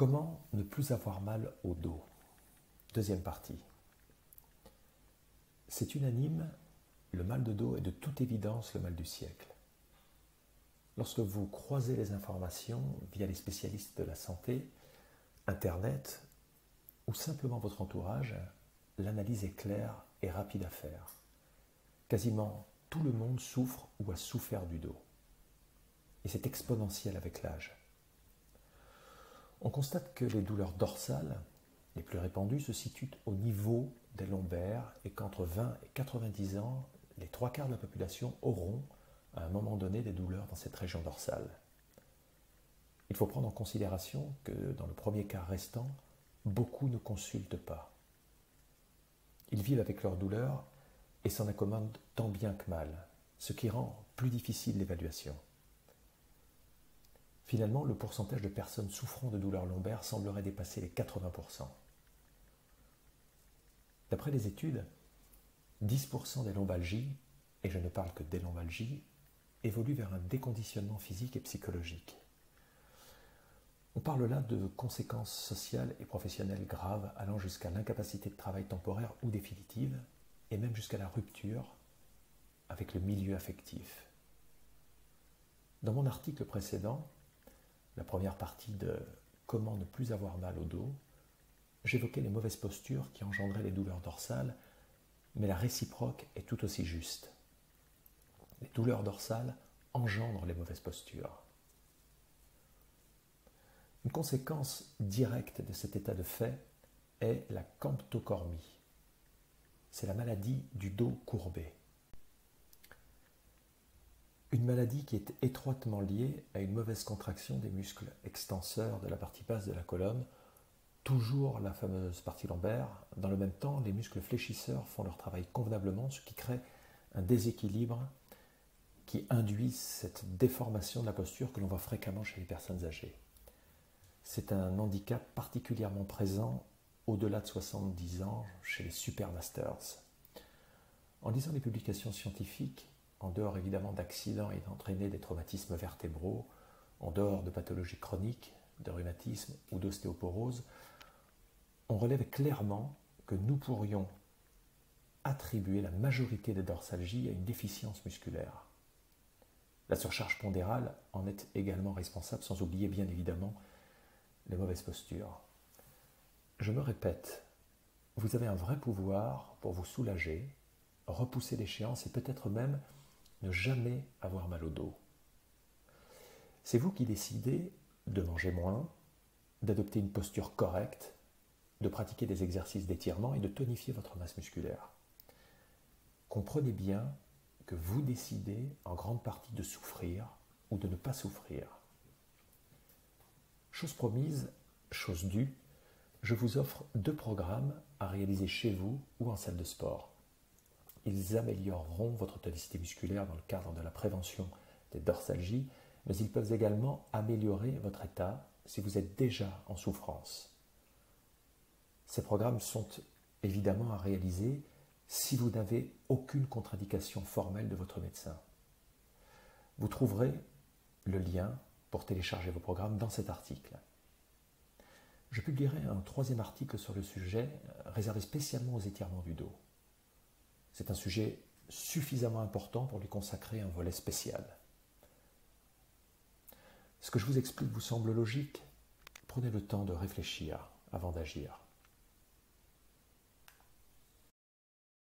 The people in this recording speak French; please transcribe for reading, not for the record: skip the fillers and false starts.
Comment ne plus avoir mal au dos? Deuxième partie. C'est unanime, le mal de dos est de toute évidence le mal du siècle. Lorsque vous croisez les informations via les spécialistes de la santé, Internet ou simplement votre entourage, l'analyse est claire et rapide à faire. Quasiment tout le monde souffre ou a souffert du dos. Et c'est exponentiel avec l'âge. On constate que les douleurs dorsales, les plus répandues, se situent au niveau des lombaires et qu'entre 20 et 90 ans, les 3/4 de la population auront à un moment donné des douleurs dans cette région dorsale. Il faut prendre en considération que dans le premier cas restant, beaucoup ne consultent pas. Ils vivent avec leurs douleurs et s'en accommodent tant bien que mal, ce qui rend plus difficile l'évaluation. Finalement, le pourcentage de personnes souffrant de douleurs lombaires semblerait dépasser les 80%. D'après les études, 10% des lombalgies, et je ne parle que des lombalgies, évoluent vers un déconditionnement physique et psychologique. On parle là de conséquences sociales et professionnelles graves allant jusqu'à l'incapacité de travail temporaire ou définitive, et même jusqu'à la rupture avec le milieu affectif. Dans mon article précédent, la première partie de « Comment ne plus avoir mal au dos », j'évoquais les mauvaises postures qui engendraient les douleurs dorsales, mais la réciproque est tout aussi juste. Les douleurs dorsales engendrent les mauvaises postures. Une conséquence directe de cet état de fait est la camptocormie. C'est la maladie du dos courbé. Une maladie qui est étroitement liée à une mauvaise contraction des muscles extenseurs de la partie basse de la colonne, toujours la fameuse partie lombaire. Dans le même temps, les muscles fléchisseurs font leur travail convenablement, ce qui crée un déséquilibre qui induit cette déformation de la posture que l'on voit fréquemment chez les personnes âgées. C'est un handicap particulièrement présent au-delà de 70 ans chez les supermasters. En lisant les publications scientifiques, en dehors évidemment d'accidents et d'entraîner des traumatismes vertébraux, en dehors de pathologies chroniques, de rhumatisme ou d'ostéoporose, on relève clairement que nous pourrions attribuer la majorité des dorsalgies à une déficience musculaire. La surcharge pondérale en est également responsable, sans oublier bien évidemment les mauvaises postures. Je me répète, vous avez un vrai pouvoir pour vous soulager, repousser l'échéance et peut-être même ne jamais avoir mal au dos. C'est vous qui décidez de manger moins, d'adopter une posture correcte, de pratiquer des exercices d'étirement et de tonifier votre masse musculaire. Comprenez bien que vous décidez en grande partie de souffrir ou de ne pas souffrir. Chose promise, chose due, je vous offre 2 programmes à réaliser chez vous ou en salle de sport. Ils amélioreront votre tonicité musculaire dans le cadre de la prévention des dorsalgies, mais ils peuvent également améliorer votre état si vous êtes déjà en souffrance. Ces programmes sont évidemment à réaliser si vous n'avez aucune contre-indication formelle de votre médecin. Vous trouverez le lien pour télécharger vos programmes dans cet article. Je publierai un 3e article sur le sujet réservé spécialement aux étirements du dos. C'est un sujet suffisamment important pour lui consacrer un volet spécial. Ce que je vous explique vous semble logique? Prenez le temps de réfléchir avant d'agir.